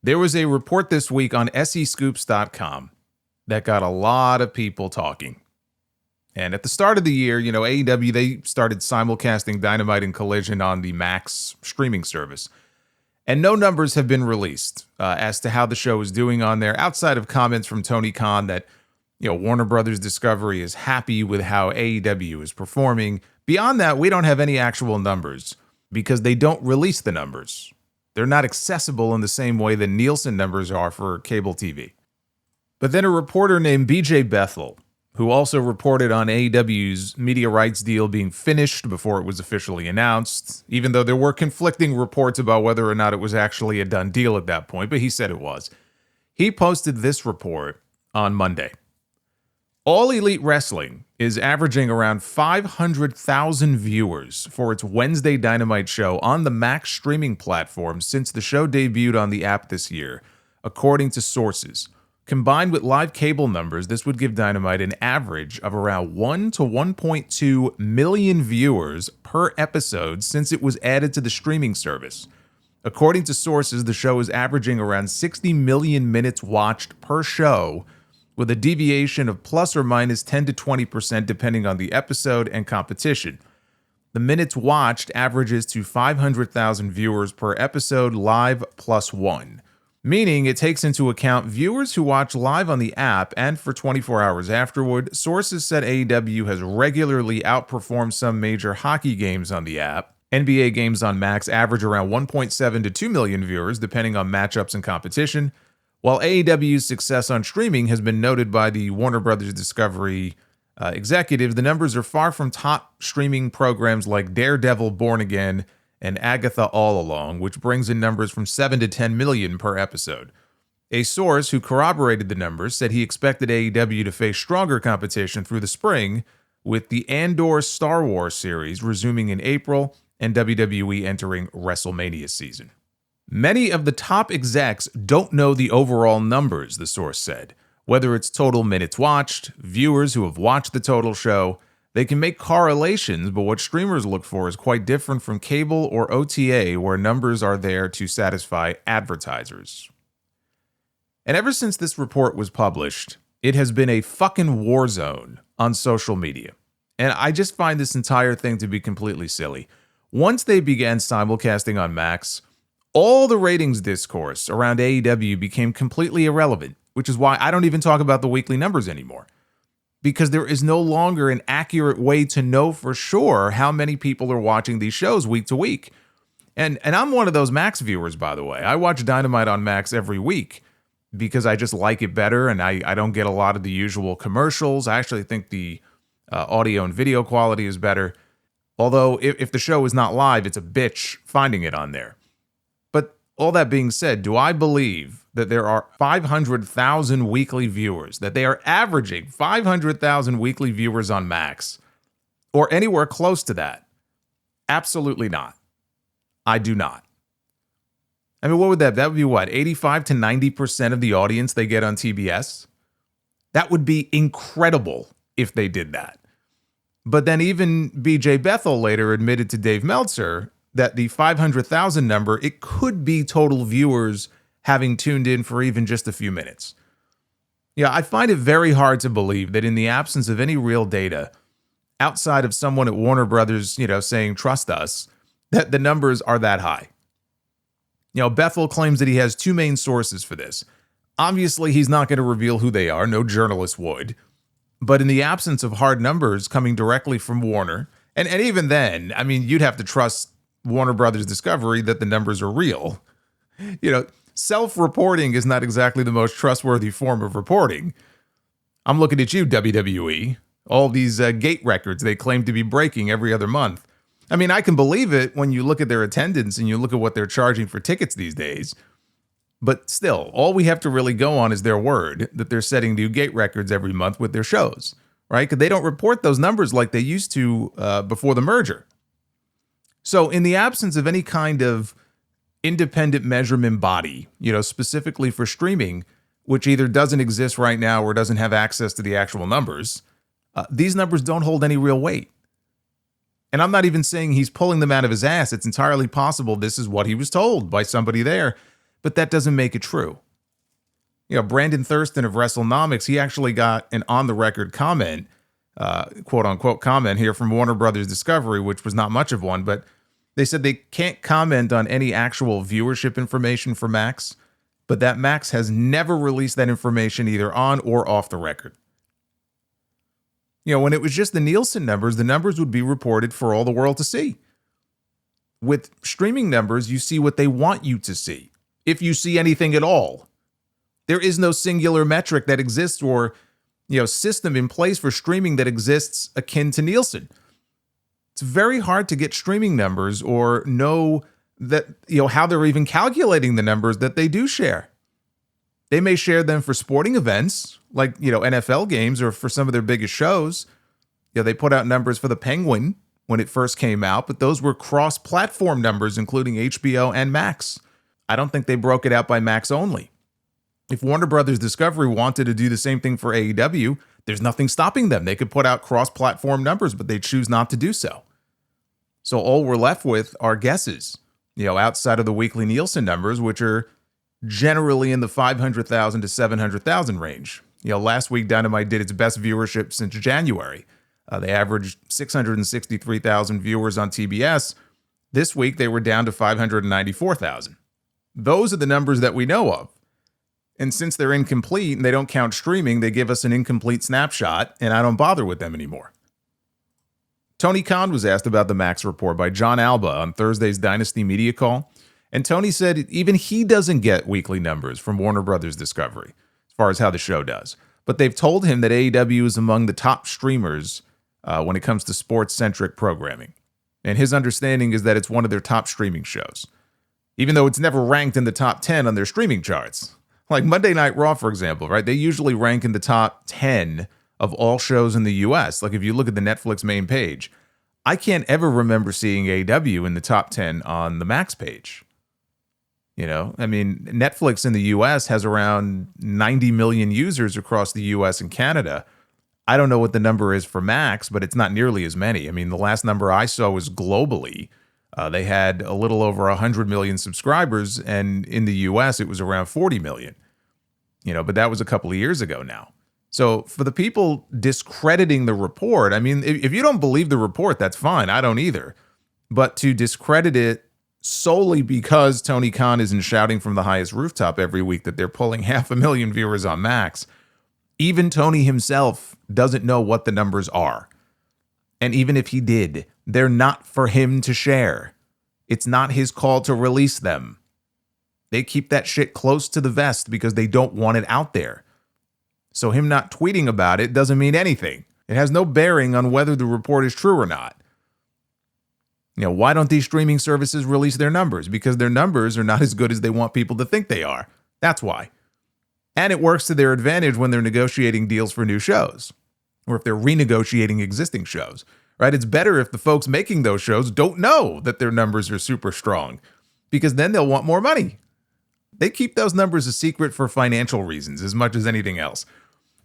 There was a report this week on SEScoops.com that got a lot of people talking. And at the start of the year, AEW, they started simulcasting Dynamite and Collision on the Max streaming service. And no numbers have been released as to how the show is doing on there, outside of comments from Tony Khan that, Warner Brothers Discovery is happy with how AEW is performing. Beyond that, we don't have any actual numbers because they don't release the numbers. They're not accessible in the same way that Nielsen numbers are for cable TV. But then a reporter named BJ Bethel, who also reported on AEW's media rights deal being finished before it was officially announced, even though there were conflicting reports about whether or not it was actually a done deal at that point, but he said it was. He posted this report on Monday. All Elite Wrestling is averaging around 500,000 viewers for its Wednesday Dynamite show on the Max streaming platform since the show debuted on the app this year, according to sources. Combined with live cable numbers, this would give Dynamite an average of around 1 to 1.2 million viewers per episode since it was added to the streaming service. According to sources, the show is averaging around 60 million minutes watched per show, with a deviation of plus or minus 10 to 20% depending on the episode and competition. The minutes watched averages to 500,000 viewers per episode live plus one, meaning it takes into account viewers who watch live on the app and for 24 hours afterward. Sources said AEW has regularly outperformed some major hockey games on the app. NBA games on Max average around 1.7 to 2 million viewers depending on matchups and competition. While AEW's success on streaming has been noted by the Warner Brothers Discovery executives, the numbers are far from top streaming programs like Daredevil Born Again and Agatha All Along, which brings in numbers from 7 to 10 million per episode. A source who corroborated the numbers said he expected AEW to face stronger competition through the spring, with the Andor Star Wars series resuming in April and WWE entering WrestleMania season. Many of the top execs don't know the overall numbers, the source said. Whether it's total minutes watched, viewers who have watched the total show, they can make correlations, but what streamers look for is quite different from cable or OTA, where numbers are there to satisfy advertisers. And ever since this report was published, it has been a fucking war zone on social media. And I just find this entire thing to be completely silly. Once they began simulcasting on Max, all the ratings discourse around AEW became completely irrelevant, which is why I don't even talk about the weekly numbers anymore. Because there is no longer an accurate way to know for sure how many people are watching these shows week to week. And I'm one of those Max viewers, by the way. I watch Dynamite on Max every week because I just like it better, and I don't get a lot of the usual commercials. I actually think the audio and video quality is better. Although, if the show is not live, it's a bitch finding it on there. All that being said, do I believe that there are 500,000 weekly viewers, that they are averaging 500,000 weekly viewers on Max, or anywhere close to that? Absolutely not. I do not. I mean, what would that would be what, 85 to 90% of the audience they get on TBS? That would be incredible if they did that. But then even BJ Bethel later admitted to Dave Meltzer that the 500,000 number, it could be total viewers having tuned in for even just a few minutes. Yeah, I find it very hard to believe that in the absence of any real data, outside of someone at Warner Brothers, saying, trust us, that the numbers are that high. Bethel claims that he has two main sources for this. Obviously, he's not going to reveal who they are. No journalist would. But in the absence of hard numbers coming directly from Warner, and even then, I mean, you'd have to trust Warner Brothers Discovery that the numbers are real. Self-reporting is not exactly the most trustworthy form of reporting. I'm looking at you, WWE. All these gate records they claim to be breaking every other month. I mean, I can believe it when you look at their attendance and you look at what they're charging for tickets these days. But still, all we have to really go on is their word that they're setting new gate records every month with their shows, right? Because they don't report those numbers like they used to before the merger. So in the absence of any kind of independent measurement body, specifically for streaming, which either doesn't exist right now or doesn't have access to the actual numbers, these numbers don't hold any real weight. And I'm not even saying he's pulling them out of his ass. It's entirely possible this is what he was told by somebody there. but that doesn't make it true. Brandon Thurston of WrestleNomics, he actually got an on-the-record comment, quote-unquote comment here from Warner Brothers Discovery, which was not much of one, but they said they can't comment on any actual viewership information for Max, but that Max has never released that information either on or off the record. When it was just the Nielsen numbers, the numbers would be reported for all the world to see. With streaming numbers, you see what they want you to see, if you see anything at all. There is no singular metric that exists or, system in place for streaming that exists akin to Nielsen. It's very hard to get streaming numbers or know that, how they're even calculating the numbers that they do share. They may share them for sporting events like, NFL games or for some of their biggest shows. They put out numbers for the Penguin when it first came out, but those were cross-platform numbers, including HBO and Max. I don't think they broke it out by Max only. If Warner Brothers Discovery wanted to do the same thing for AEW, there's nothing stopping them. They could put out cross-platform numbers, but they choose not to do so. So all we're left with are guesses, outside of the weekly Nielsen numbers, which are generally in the 500,000 to 700,000 range. Last week Dynamite did its best viewership since January. They averaged 663,000 viewers on TBS. This week they were down to 594,000. Those are the numbers that we know of. And since they're incomplete and they don't count streaming, they give us an incomplete snapshot, and I don't bother with them anymore. Tony Khan was asked about the Max report by John Alba on Thursday's Dynasty Media Call, and Tony said even he doesn't get weekly numbers from Warner Brothers Discovery, as far as how the show does. But they've told him that AEW is among the top streamers when it comes to sports-centric programming. And his understanding is that it's one of their top streaming shows, even though it's never ranked in the top 10 on their streaming charts. Like Monday Night Raw, for example, right? They usually rank in the top 10 of all shows in the US. Like if you look at the Netflix main page, I can't ever remember seeing AEW in the top 10 on the Max page. Netflix in the US has around 90 million users across the US and Canada. I don't know what the number is for Max, but it's not nearly as many. The last number I saw was globally. They had a little over 100 million subscribers, and in the US, it was around 40 million. But that was a couple of years ago now. So for the people discrediting the report, if you don't believe the report, that's fine. I don't either. But to discredit it solely because Tony Khan isn't shouting from the highest rooftop every week that they're pulling 500,000 viewers on Max, even Tony himself doesn't know what the numbers are. And even if he did, they're not for him to share. It's not his call to release them. They keep that shit close to the vest because they don't want it out there. So him not tweeting about it doesn't mean anything. It has no bearing on whether the report is true or not. Why don't these streaming services release their numbers? Because their numbers are not as good as they want people to think they are. That's why. And it works to their advantage when they're negotiating deals for new shows, or if they're renegotiating existing shows, right? It's better if the folks making those shows don't know that their numbers are super strong, because then they'll want more money. They keep those numbers a secret for financial reasons as much as anything else.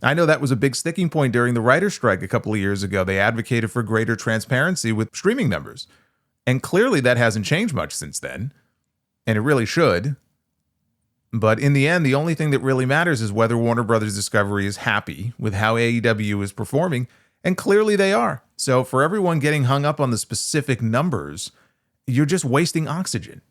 I know that was a big sticking point during the writer's strike a couple of years ago. They advocated for greater transparency with streaming numbers. And clearly that hasn't changed much since then. And it really should. But in the end, the only thing that really matters is whether Warner Brothers Discovery is happy with how AEW is performing. And clearly they are. So for everyone getting hung up on the specific numbers, you're just wasting oxygen.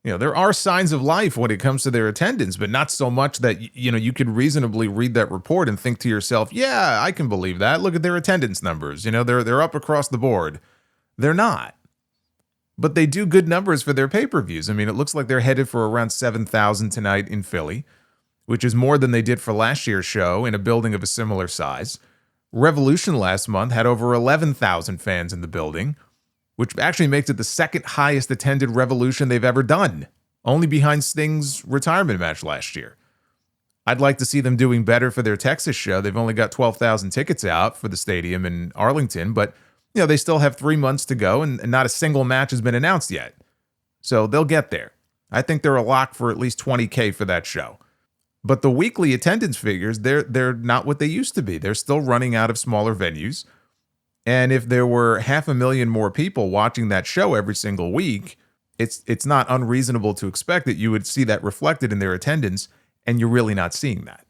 There are signs of life when it comes to their attendance, but not so much that, you could reasonably read that report and think to yourself, yeah, I can believe that. Look at their attendance numbers. They're up across the board. They're not. But they do good numbers for their pay-per-views. It looks like they're headed for around 7,000 tonight in Philly, which is more than they did for last year's show in a building of a similar size. Revolution last month had over 11,000 fans in the building, which actually makes it the second highest attended Revolution they've ever done, only behind Sting's retirement match last year. I'd like to see them doing better for their Texas show. They've only got 12,000 tickets out for the stadium in Arlington, but they still have 3 months to go, and not a single match has been announced yet. So they'll get there. I think they're a lock for at least 20K for that show. But the weekly attendance figures, they're not what they used to be. They're still running out of smaller venues. And if there were 500,000 more people watching that show every single week, it's not unreasonable to expect that you would see that reflected in their attendance, and you're really not seeing that.